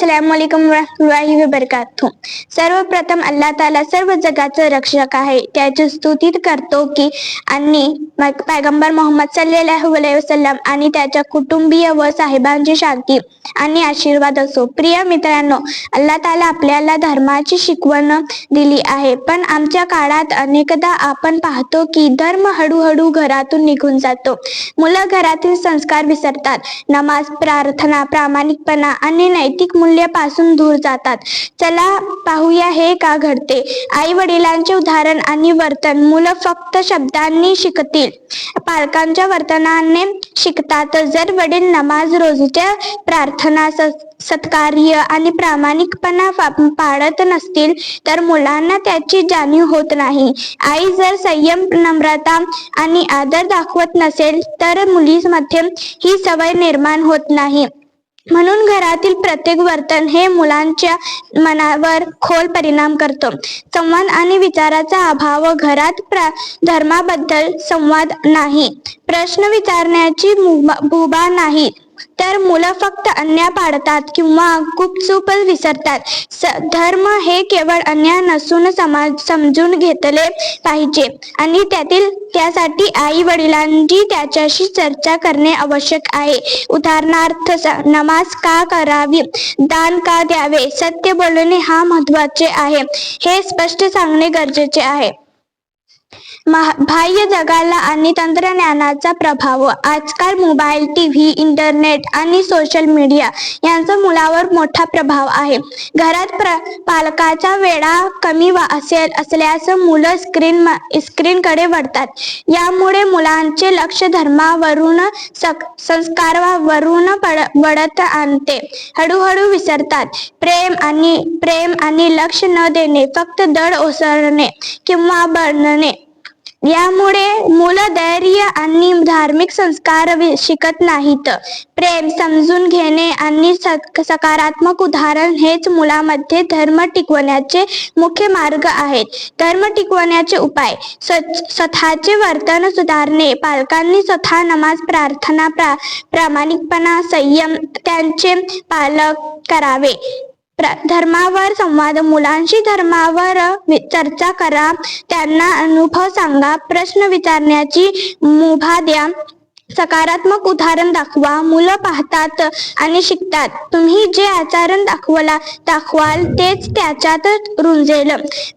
अस्सलामुअलैकुम वरहमतुल्लाहि वबरकातुहू। सर्वप्रथम अल्लाह ताला सर्व जगाचे रक्षक आहे, त्याची स्तुती करतो की आणि पैगंबर मोहम्मद सल्लल्लाहु अलैहि वसल्लम आणि त्याच्या कुटुंबीय व साहेबांची शांती आणि आशीर्वाद असो। प्रिय मित्रांनो, अल्लाह ताला आपल्याला धर्माची शिकवण दिली आहे, पण आमच्या काळात अनेकदा आपण पाहतो की धर्म हळूहळू घरातून निघून जातो। मुलं घरातील संस्कार विसरतात, नमाज, प्रार्थना, प्रामाणिकपणा आणि नैतिक मूल्यापासून दूर जातात। चला पाहूया हे का घडते। आई वडिलांचे उदाहरण आणि वर्तन मुलं फक्त शब्दांनी शिकतील, पालकांच्या वर्तनाने शिकतात। जर वडील नमाज, रोजाच्या प्रार्थना, सत्कार्य आणि प्रामाणिकपणा पाळत नसतील तर मुलांना त्याची जाणीव होत नाही। आई जर संयम, नम्रता आणि आदर दाखवत नसेल तर मुलींमध्ये ही सवय निर्माण होत नाही। म्हणून घरातील प्रत्येक वर्तन हे मुलांच्या मनावर खोल परिणाम करतो। संवाद आणि विचाराचा अभाव घरात धर्माबद्दल संवाद नाही, प्रश्न विचारण्याची मुभा नाही, तर मुलं फक्त अन्याय पाळतात किंवा गुपचूप विसरतात। धर्म हे केवळ अन्याय नसून समजून घेतले पाहिजे आणि त्यासाठी आई वडिलांनी त्याच्याशी चर्चा करणे आवश्यक आहे। उदाहरणार्थ, नमाज का करावी, दान का द्यावे, सत्य बोलणे हा महत्त्वाचे आहे हे स्पष्ट सांगणे गरजेचे आहे। बाह्य जगाला आणि तंत्रज्ञानाचा प्रभाव। आजकाल मोबाईल, टीव्ही, इंटरनेट आणि सोशल मीडिया यांचा मुलावर मोठा प्रभाव आहे। घरात पालकाचा वेळा कमी असल्यास मुलं स्क्रीनकडे वळतात। यामुळे मुलांचे लक्ष धर्मावरून, संस्कारावरून वळत आणते। हळूहळू विसरतात। प्रेम आणि लक्ष न देणे, फक्त दड ओसरणे किंवा बनणे, यामुळे मुलं धैर्य आणि धार्मिक संस्कार शिकत नाहीत। प्रेम, समजून घेणे आणि सकारात्मक उदाहरण हेच मुलांमध्ये धर्म टिकवण्याचे मुख्य मार्ग आहेत। धर्म टिकवण्याचे उपाय: स्वतःचे वर्तन सुधारणे, पालकांनी स्वतः नमाज, प्रार्थना, प्रामाणिकपणा, संयम त्यांचे पालन करावे। धर्मावर संवाद: मुलांशी धर्मावर चर्चा करा, त्यांना अनुभव सांगा, प्रश्न विचारण्याची मुभा द्या, सकारात्मक उदाहरण दाखवा। मुलं पाहतात आणि शिकतात। तुम्ही जे आचरण दाखवाल तेच त्याच्यात रुजेल।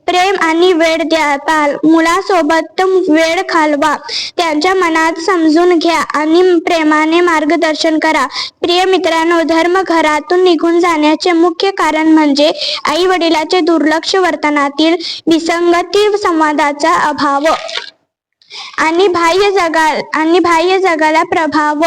प्रेम आणि वेळ द्या, मुलासोबत वेळ घालवा, त्यांच्या मनात समजून घ्या आणि प्रेमाने मार्गदर्शन करा। प्रिय मित्रांनो, धर्म घरातून निघून जाण्याचे मुख्य कारण म्हणजे आई वडिलांचे दुर्लक्ष, वर्तनातील विसंगती, संवादाचा अभाव आणि बाह्य जगाला प्रभाव।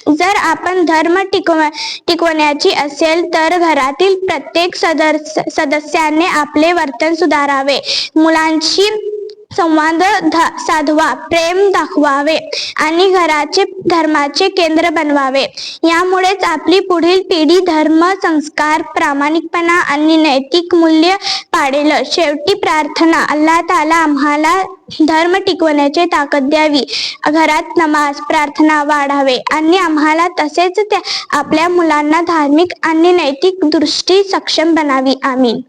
जर आपण धर्म टिकवण्याची असेल तर घरातील प्रत्येक सदस्याने आपले वर्तन सुधारावे, मुलांशी संवाद साधवा, प्रेम दाखवावे आणि घराचे धर्माचे केंद्र बनवावे। यामुळेच आपली पुढील पिढी धर्म, संस्कार, प्रामाणिकपणा आणि नैतिक मूल्य पाळेल। शेवटी प्रार्थना: अल्लाह ताला आम्हाला धर्म टिकवण्याची ताकद द्यावी, घरात नमाज, प्रार्थना वाढावे आणि आम्हाला तसेच आपल्या मुलांना धार्मिक आणि नैतिक दृष्टी सक्षम बनावी। आमीन।